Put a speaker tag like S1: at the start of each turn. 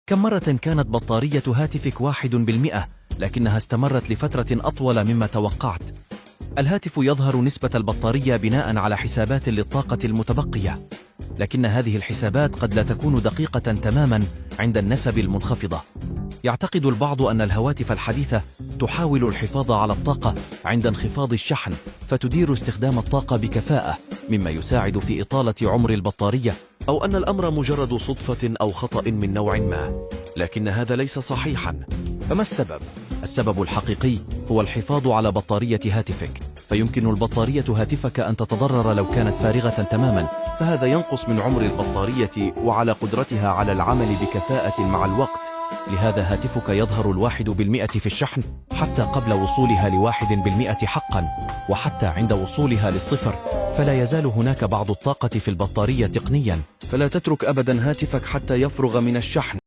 S1: كم مرة كانت بطارية هاتفك 1%، لكنها استمرت لفترة أطول مما توقعت؟ الهاتف يظهر نسبة البطارية بناء على حسابات للطاقة المتبقية، لكن هذه الحسابات قد لا تكون دقيقة تماما عند النسب المنخفضة. يعتقد البعض أن الهواتف الحديثة تحاول الحفاظ على الطاقة عند انخفاض الشحن، فتدير استخدام الطاقة بكفاءة، مما يساعد في إطالة عمر البطارية، أو أن الأمر مجرد صدفة أو خطأ من نوع ما، لكن هذا ليس صحيحا. فما السبب؟ السبب الحقيقي هو الحفاظ على بطارية هاتفك، فيمكن البطارية هاتفك أن تتضرر لو كانت فارغة تماما، فهذا ينقص من عمر البطارية وعلى قدرتها على العمل بكفاءة مع الوقت. لهذا هاتفك يظهر 1% في الشحن حتى قبل وصولها ل1% حقا، وحتى عند وصولها للصفر فلا يزال هناك بعض الطاقة في البطارية تقنيا. فلا تترك أبدا هاتفك حتى يفرغ من الشحن.